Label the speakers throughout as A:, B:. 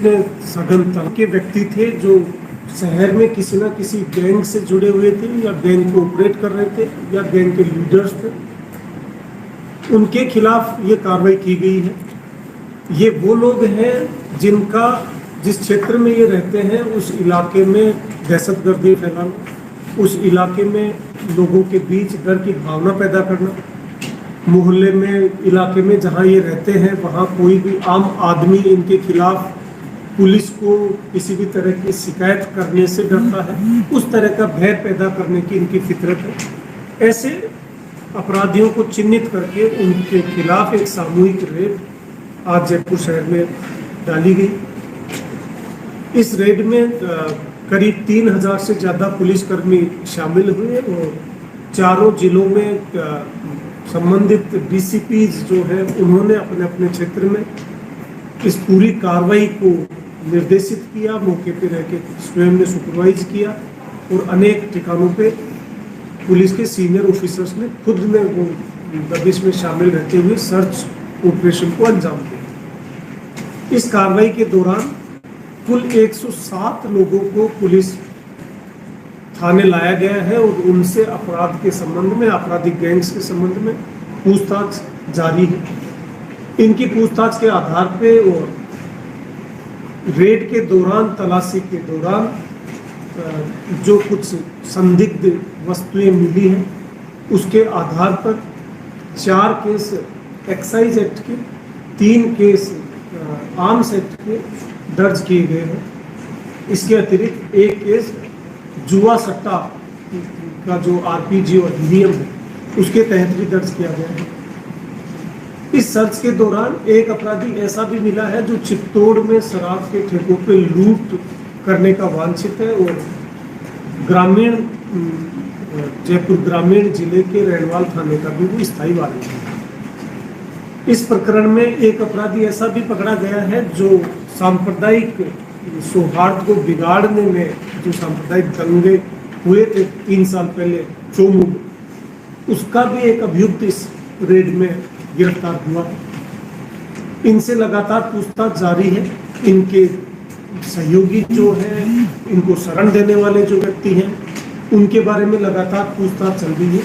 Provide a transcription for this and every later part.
A: में सघन तलब के व्यक्ति थे जो शहर में किसी न किसी गैंग से जुड़े हुए थे या गैंग को ऑपरेट कर रहे थे या गैंग के लीडर्स थे। उनके खिलाफ ये कार्रवाई की गई है। ये वो लोग हैं जिनका जिस क्षेत्र में ये रहते हैं उस इलाके में दहशतगर्दी फैलाना, उस इलाके में लोगों के बीच डर की भावना पैदा करना, मोहल्ले में इलाके में जहाँ ये रहते हैं वहाँ कोई भी आम आदमी इनके खिलाफ पुलिस को किसी भी तरह की शिकायत करने से डरता है, उस तरह का भय पैदा करने की इनकी फितरत है। ऐसे अपराधियों को चिन्हित करके उनके खिलाफ एक सामूहिक रेड आज जयपुर शहर में डाली गई। इस रेड में करीब 3000 से ज़्यादा पुलिसकर्मी शामिल हुए और चारों जिलों में संबंधित डीसीपीज जो है उन्होंने अपने अपने क्षेत्र में इस पूरी कार्रवाई को निर्देशित किया, मौके पे रह के स्वयं ने सुपरवाइज किया और अनेक ठिकानों पे पुलिस के सीनियर ऑफिसर्स ने खुद ने वो दबिश में शामिल रहते हुए सर्च ऑपरेशन को अंजाम दिया। इस कार्रवाई के दौरान कुल 107 लोगों को पुलिस थाने लाया गया है और उनसे अपराध के संबंध में, आपराधिक गैंग्स के संबंध में पूछताछ जारी है। इनकी पूछताछ के आधार पे और रेड के दौरान, तलाशी के दौरान जो कुछ संदिग्ध वस्तुएं मिली हैं उसके आधार पर 4 केस एक्साइज एक्ट के, 3 केस आर्म्स एक्ट के दर्ज किए गए हैं। इसके अतिरिक्त 1 केस जुआ सट्टा का जो आरपीजी और अधिनियम है उसके तहत भी दर्ज किया गया है। इस सर्च के दौरान एक अपराधी ऐसा भी मिला है जो चित्तौड़ में शराब के ठेकों पे लूट करने का वांछित है और ग्रामीण जयपुर ग्रामीण जिले के रैनवाल थाने का भी वो स्थायी वारंट है। इस प्रकरण में एक अपराधी ऐसा भी पकड़ा गया है जो सांप्रदायिक सौहार्द को बिगाड़ने में, जो सांप्रदायिक दंगे हुए थे 3 साल पहले चोमुग, उसका भी एक अभियुक्त इस रेड में गिरफ्तार हुआ। इनसे लगातार पूछताछ जारी है। इनके सहयोगी जो हैं, इनको शरण देने वाले जो व्यक्ति हैं, उनके बारे में लगातार पूछताछ चल रही है।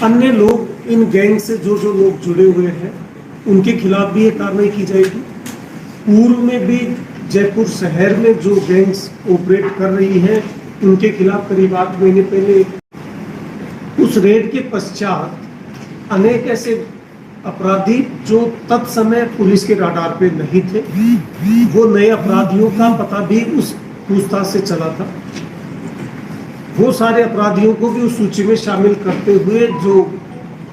A: अन्य लोग, इन गैंग से जो जो लोग जुड़े हुए हैं उनके खिलाफ भी ये कार्रवाई की जाएगी। पूर्व में भी जयपुर शहर में जो गैंग्स ऑपरेट कर रही हैं उनके खिलाफ करीब 8 महीने पहले उस रेड के पश्चात अनेक ऐसे अपराधी जो तत्समय पुलिस के राडार पे नहीं थे, वो नए अपराधियों का पता भी उस पूछताछ से चला था। वो सारे अपराधियों को भी उस सूची में शामिल करते हुए जो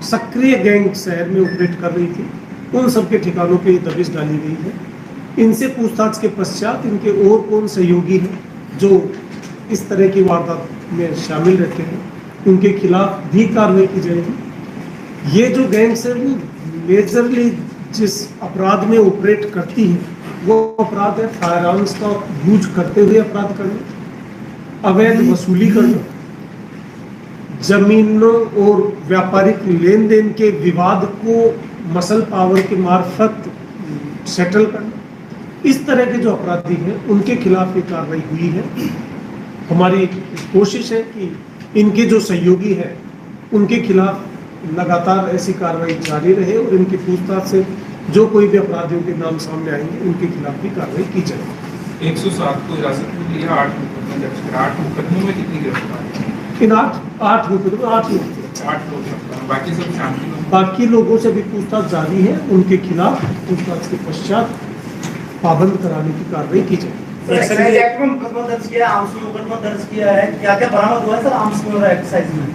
A: सक्रिय गैंग शहर में ऑपरेट कर रही थी उन सबके ठिकानों पे दबिश डाली गई है। इनसे पूछताछ के पश्चात इनके और कौन सहयोगी हैं जो इस तरह की वारदात में शामिल रहते हैं उनके खिलाफ भी कार्रवाई की जाएगी। ये जो गैंग्स है वो मेजरली जिस अपराध में ऑपरेट करती है वो अपराध है फायर आर्म्स का यूज करते हुए अपराध करना, अवैध वसूली करना, जमीनों और व्यापारिक लेन देन के विवाद को मसल पावर के मार्फत सेटल करना। इस तरह के जो अपराधी हैं उनके खिलाफ ये कार्रवाई हुई है। हमारी कोशिश है कि इनके जो सहयोगी हैं उनके खिलाफ लगातार ऐसी कार्रवाई जारी रहे और इनकी पूछताछ से जो कोई भी अपराधियों के नाम सामने आएंगे उनके खिलाफ भी कार्रवाई की जाएगी।
B: 107 को हिरासत में लिया, 8 मुकदमे दर्ज कर, 8 मुकदमों में कितनी गिरफ्तार?
A: इन 8 मुकदमे 8 लोग
B: गिरफ्तार, बाकी सब शांति लोग।
A: बाकी लोगों से भी पूछताछ जारी है। उनके खिलाफ पूछताछ के पश्चात पाबंद कराने की कार्रवाई की जाएगी।
C: एक्साइज एक्ट में मुकदमा दर्ज किया, आर्म्स में मुकदमा दर्ज किया है, क्या क्या बरामद हुआ है सर आर्म्स में और एक्साइज में?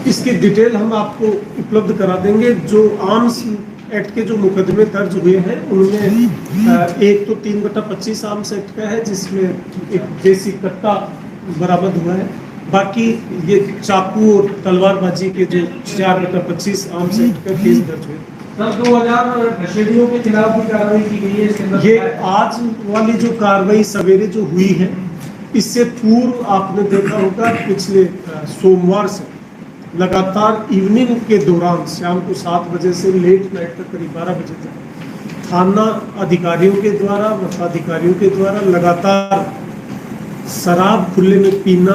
A: इसकी डिटेल हम आपको उपलब्ध करा देंगे। जो आर्म्स एक्ट के जो मुकदमे दर्ज हुए हैं उनमें एक तो 3/25 आर्म्स एक्ट का है जिसमें एक देसी कट्टा बरामद हुआ है। बाकी ये चाकू और तलवारबाजी के जो 4/25 आर्म्स एक्ट का केस दर्ज हुए।
D: सर 2000 नशेड़ियों के खिलाफ भी कार्रवाई की गई है इसके अंदर।
A: ये आज वाली जो कार्रवाई सवेरे जो हुई है, इससे पूर्व आपने देखा होगा पिछले सोमवार से लगातार इवनिंग के दौरान शाम को 7 बजे से लेट नाइट तक करीब 12 बजे तक थाना अधिकारियों के द्वारा, मताधिकारियों के द्वारा लगातार शराब खुले में पीना,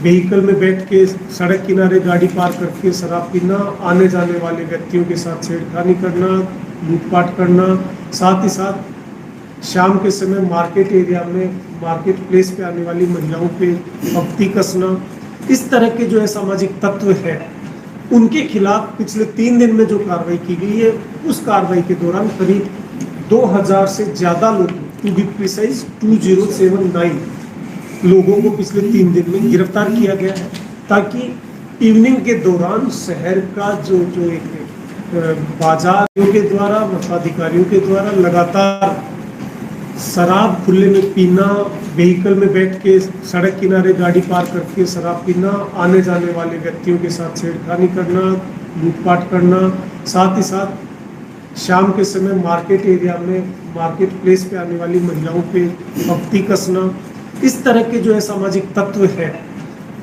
A: व्हीकल में बैठ के सड़क किनारे गाड़ी पार करके शराब पीना, आने जाने वाले व्यक्तियों के साथ छेड़खानी करना, लूटपाट करना, साथ ही साथ शाम के समय मार्केट एरिया में, मार्केट प्लेस पे आने वाली महिलाओं पे पगती कसना, इस तरह के जो है सामाजिक तत्व है, उनके खिलाफ पिछले 3 दिन में जो कार्रवाई की गई है, उस कार्रवाई के दौरान करीब 2000 से ज़्यादा लोग, टू बी प्रिसाइज 2079 लोगों को पिछले 3 दिन में गिरफ्तार किया गया है, ताकि इवनिंग के दौरान शहर का जो एक बाजारों के द्वारा, मताधिकारियों के द्वारा लगातार शराब खुले में पीना, व्हीकल में बैठ के सड़क किनारे गाड़ी पार करके शराब पीना, आने जाने वाले व्यक्तियों के साथ छेड़खानी करना, लूटपाट करना, साथ ही साथ शाम के समय मार्केट एरिया में, मार्केट प्लेस पे आने वाली महिलाओं पे पगती कसना, इस तरह के जो है सामाजिक तत्व है,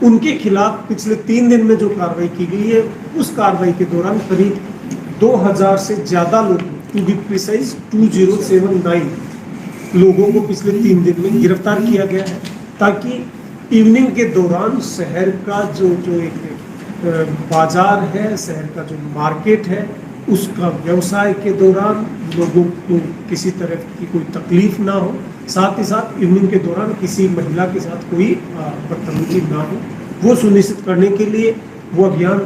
A: उनके खिलाफ पिछले 3 दिन में जो कार्रवाई की गई है, उस कार्रवाई के दौरान करीब 2000 से ज़्यादा लोग, टू बी प्रिसाइज 2079 लोगों को पिछले 3 दिन में गिरफ्तार किया गया है, ताकि इवनिंग के दौरान शहर का जो एक बाजार है, शहर का जो मार्केट है, उसका व्यवसाय के दौरान लोगों को किसी तरह की कोई तकलीफ ना हो, साथ ही साथ इवनिंग के दौरान किसी महिला के साथ कोई बदतमीजी ना हो, वो सुनिश्चित करने के लिए वो अभियान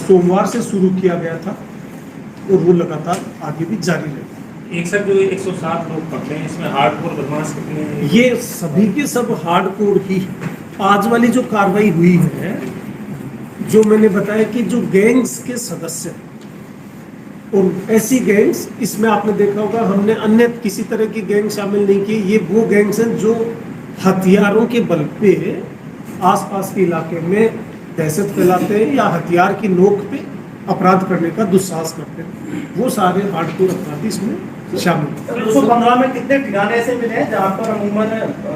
A: सोमवार से शुरू किया गया था और वो लगातार आगे भी जारी रहेगा।
E: एक सर जो 107 लोग पकड़े हैं, इसमें हार्डकोर बदमाश कितने हैं?
A: ये सभी के सब हार्डकोर ही। आज वाली जो कार्रवाई हुई है, जो मैंने बताया कि जो गैंग्स के सदस्य और ऐसी गैंग्स, इसमें आपने देखा होगा हमने अन्य किसी तरह की गैंग शामिल नहीं की। ये वो गैंग्स हैं जो हथियारों के बल पे आसपास के इलाके में दहशत फैलाते हैं या हथियार की नोक पे अपराध करने का दुस्साहस करते हैं। वो सारे हार्डकोर अपराधी इसमें शामिल।
C: 215 में कितने ठिकाने ऐसे मिले हैं जहाँ पर अमूमन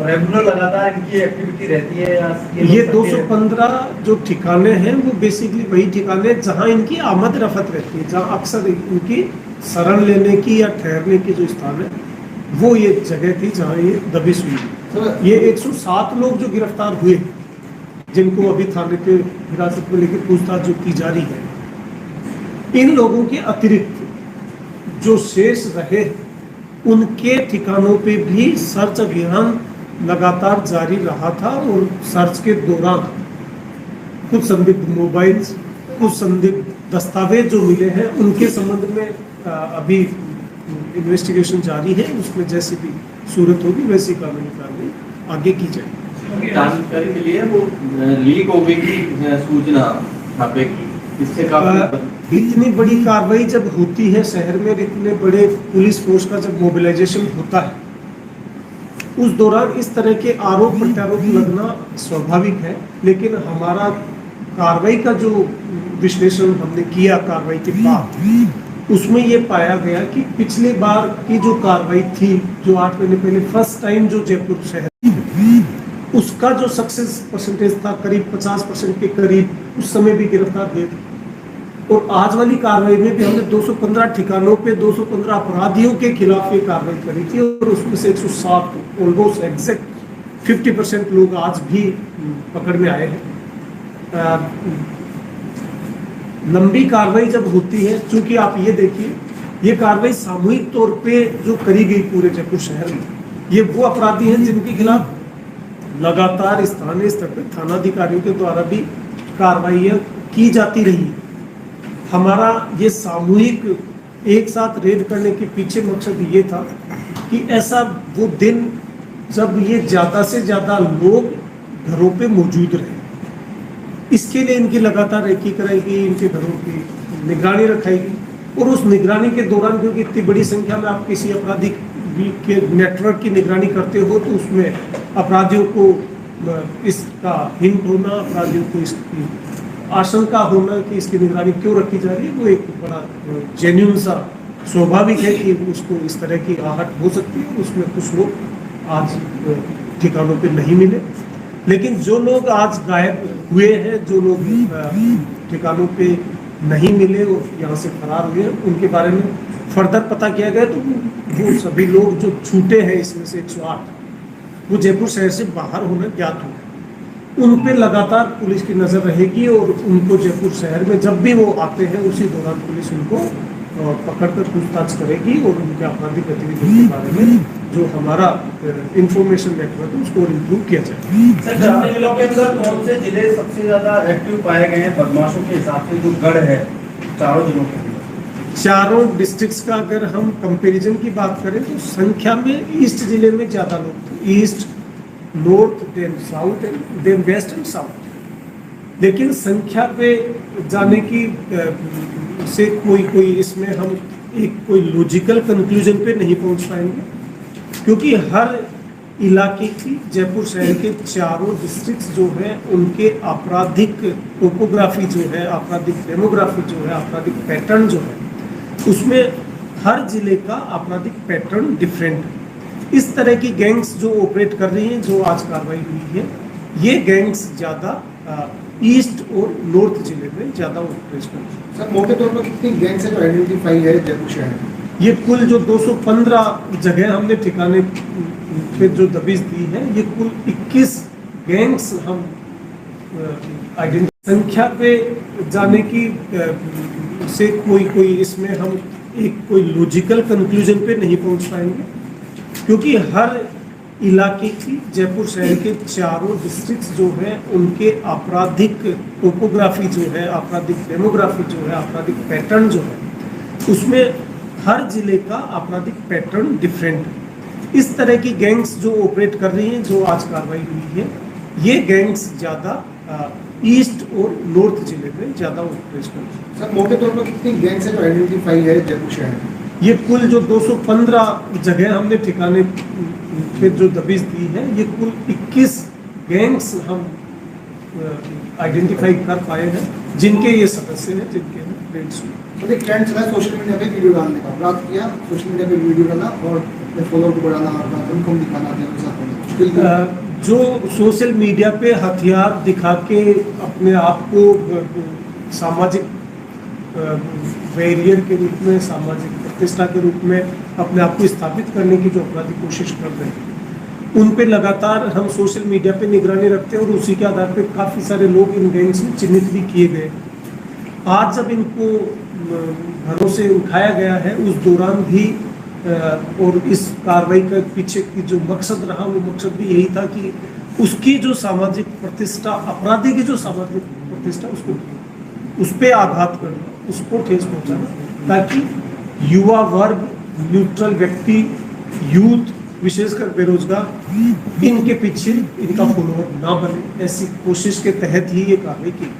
C: रेगुलर लगातार इनकी एक्टिविटी रहती है? या
A: ये 215 जो ठिकाने हैं वो बेसिकली वही ठिकाने जहाँ इनकी आमद रफत रहती है, जहाँ अक्सर इनकी शरण लेने की या ठहरने की जो स्थान है, वो ये जगह थी जहाँ ये दबिश हुई। ये 107 लोग जो गिरफ्तार हुए, जिनको अभी थाने के हिरासत में लेकर पूछताछ जो की जा रही है, इन लोगों के अतिरिक्त जो शेष रहे, उनके ठिकानों पे भी सर्च अभियान लगातार जारी रहा था और सर्च के दौरान कुछ संदिग्ध मोबाइल्स, कुछ संदिग्ध दस्तावेज जो मिले हैं, उनके संबंध में अभी इन्वेस्टिगेशन जारी है। उसमें जैसी भी सूरत होगी वैसी कानूनी कार्रवाई आगे की जाएगी।
F: जानकारी के लिए वो लीक हो गई थी सूचना छापे की, इससे काफी
A: इतनी बड़ी कार्रवाई जब होती है शहर में, इतने बड़े पुलिस फोर्स का जब मोबिलाइजेशन होता है, उस दौरान इस तरह के आरोप प्रत्यारोप लगना स्वाभाविक है। लेकिन हमारा कार्रवाई का जो विश्लेषण हमने किया कार्रवाई के बाद, उसमें ये पाया गया कि पिछले बार की जो कार्रवाई थी, जो 8 महीने पहले फर्स्ट टाइम जो जयपुर शहर, उसका जो सक्सेस परसेंटेज था करीब 50% के करीब, उस समय भी गिरफ्तार हुए थे। और आज वाली कार्रवाई में भी हमने 215 ठिकानों पे 215 अपराधियों के खिलाफ ये कार्रवाई करी थी और उसमें से 107 ऑलमोस्ट एग्जैक्ट 50% लोग आज भी पकड़ में आए हैं। लंबी कार्रवाई जब होती है, चूंकि आप ये देखिए, ये कार्रवाई सामूहिक तौर पे जो करी गई पूरे जयपुर शहर में, ये वो अपराधी हैं जिनके खिलाफ लगातार स्थानीय स्तर पर थानाधिकारियों के द्वारा भी कार्रवाइयाँ की जाती रही। हमारा ये सामूहिक एक साथ रेड करने के पीछे मकसद ये था कि ऐसा वो दिन जब ये ज़्यादा से ज़्यादा लोग घरों पे मौजूद रहे, इसके लिए इनकी लगातार रेकी कराएगी, इनके घरों की निगरानी रखाएगी। और उस निगरानी के दौरान, क्योंकि इतनी बड़ी संख्या में आप किसी अपराधी के नेटवर्क की निगरानी करते हो, तो उसमें अपराधियों को इसका हिंट होना, अपराधियों को इसकी आशंका होना कि इसकी निगरानी क्यों रखी जा रही है, वो एक बड़ा जेन्युइन सा स्वाभाविक है कि उसको इस तरह की आहट हो सकती है। उसमें कुछ लोग आज ठिकानों पे नहीं मिले, लेकिन जो लोग आज गायब हुए हैं, जो लोग ठिकानों पे नहीं मिले और यहाँ से फरार हुए हैं, उनके बारे में फर्दर पता किया गया तो वो सभी लोग जो छूटे हैं इसमें से 108 वो जयपुर शहर से बाहर होना ज्ञात हुआ। उन पे लगातार पुलिस की नजर रहेगी और उनको जयपुर शहर में जब भी वो आते हैं उसी दौरान पुलिस उनको पकड़कर पूछताछ करेगी और उनके आपराधिक गतिविधियों के बारे में जो हमारा इंफॉर्मेशन नेटवर्क है उसको इम्प्रूव किया जाएगा।
C: सर, ग्रामीण जिलों के अंदर कौन से जिले सबसे ज्यादा एक्टिव पाए गए हैं बदमाशों के हिसाब से, जो गढ़ है चारों जिलों के अंदर?
A: चारों डिस्ट्रिक्ट्स का अगर हम कंपैरिजन की बात करें तो संख्या में ईस्ट जिले में ज्यादा लोग थे, east, north, then south and then west and south. लेकिन संख्या पे जाने की से कोई इसमें हम एक कोई लॉजिकल कंक्लूजन पे नहीं पहुंच पाएंगे, क्योंकि हर इलाके की जयपुर शहर के चारों डिस्ट्रिक्ट्स जो है उनके आपराधिक टोपोग्राफी जो है, आपराधिक डेमोग्राफी जो है, आपराधिक पैटर्न जो है, उसमें हर जिले का आपराधिक पैटर्न डिफरेंट है। इस तरह की गैंग्स जो ऑपरेट कर रही हैं, जो आज कार्रवाई हुई है, ये गैंग्स ज़्यादा ईस्ट और नॉर्थ जिले में ज़्यादा ऑपरेट कर रही हैं।
D: सर, मोटे तौर पर कितनी गैंग्स है जो आइडेंटिफाई है जयपुर शहर में?
A: ये कुल जो 215 जगह हमने ठिकाने पे जो दबिश दी है, ये कुल 21 गैंग्स हम आइडेंटिफाई। संख्या पे जाने की से कोई इसमें हम एक कोई लॉजिकल कंक्लूजन पे नहीं पहुंच पाएंगे, क्योंकि हर इलाके की जयपुर शहर के चारों डिस्ट्रिक्ट्स जो है उनके आपराधिक टोपोग्राफी जो है, आपराधिक डेमोग्राफी जो है, आपराधिक पैटर्न जो है, उसमें हर जिले का आपराधिक पैटर्न डिफरेंट है। इस तरह की गैंग्स जो ऑपरेट कर रही हैं, जो आज कार्रवाई हुई है, ये गैंग्स ज़्यादा ईस्ट और नॉर्थ जिले में ज़्यादा ऑपरेट कर रही हैं।
D: सर, मोटे तौर पर कितनी गैंग्स है जो आइडेंटिफाई है जयपुर शहर में?
A: ये कुल जो 215 जगह हमने ठिकाने पे जो दबिश दी है, ये कुल 21 गैंग्स हम आइडेंटिफाई कर पाए हैं, जिनके ये सदस्य हैं, जिनके फ्रेंड्स हैं।
D: तो एक ट्रेंड चला है सोशल मीडिया पे वीडियो डालने का, अपराध किया सोशल मीडिया पे वीडियो डालना और अपने फॉलोअर को बढ़ाना, अपना इनकम दिखाना,
A: जो सोशल मीडिया पे हथियार दिखा के अपने आप को सामाजिक बैरियर के रूप में, सामाजिक प्रतिष्ठा के रूप में अपने आप को स्थापित करने की जो अपराधी कोशिश कर रहे हैं, उन पे लगातार हम सोशल मीडिया पे निगरानी रखते हैं और उसी के आधार पे काफ़ी सारे लोग इन गैंग्स में चिन्हित भी किए गए। आज जब इनको घरों से उठाया गया है, उस दौरान भी और इस कार्रवाई का पीछे की जो मकसद रहा, वो मकसद भी यही था कि उसकी जो सामाजिक प्रतिष्ठा, अपराधी की जो सामाजिक प्रतिष्ठा, उस पर आघात करना, उसको ठेस पहुंचाना, ताकि युवा वर्ग, न्यूट्रल व्यक्ति, यूथ, विशेषकर बेरोजगार, इनके पीछे इनका फॉलोअर ना बने, ऐसी कोशिश के तहत ही ये कार्रवाई की।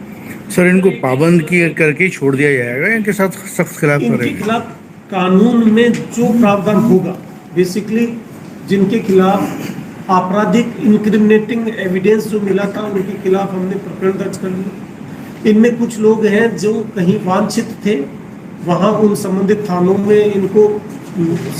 G: सर, इनको पाबंद करके छोड़ दिया जाएगा, इनके साथ सख्त खिलाफ
A: इनके
G: करेंगे?
A: खिलाफ कानून में जो प्रावधान होगा, बेसिकली जिनके खिलाफ आपराधिक इंक्रिमिनेटिंग एविडेंस जो मिला था, उनके खिलाफ हमने प्रकरण दर्ज कर लिया। इनमें कुछ लोग हैं जो कहीं वांछित थे, वहां उन संबंधित थानों में इनको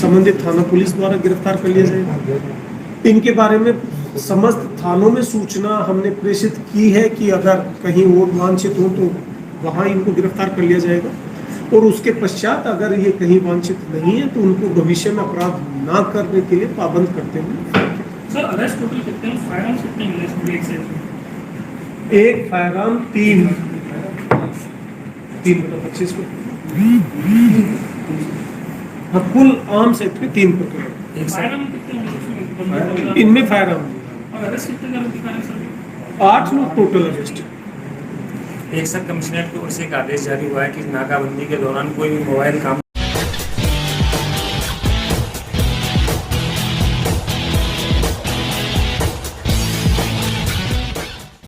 A: संबंधित थाना पुलिस द्वारा गिरफ्तार कर लिया जाएगा। इनके बारे में समस्त थानों में सूचना हमने प्रेषित की है कि अगर कहीं और वांछित हो तो वहां इनको गिरफ्तार कर लिया जाएगा, और उसके पश्चात अगर ये कहीं वांछित नहीं है तो उनको भविष्य में अपराध ना करने के लिए पाबंद करते हुए।
E: सर, अरेस्ट टोटल कितने हैं? फायरआर्म्स कितने मिले इसमें एक से?
A: एक फायरआर्म 3 25 को, हाँ, कुल आर्म्स एक्ट में 3 पकड़े।
E: एक फायरआर्म कितने मिले?
A: इनमें फायरआर्म
E: और अरेस्ट कितने कर दिखा रहे सर?
A: 8 लोग टोटल अरेस्ट।
E: एक सब कमिश्नरेट की ओर से एक आदेश जारी हुआ है कि नाकाबंदी के दौरान कोई भी मोबाइल काम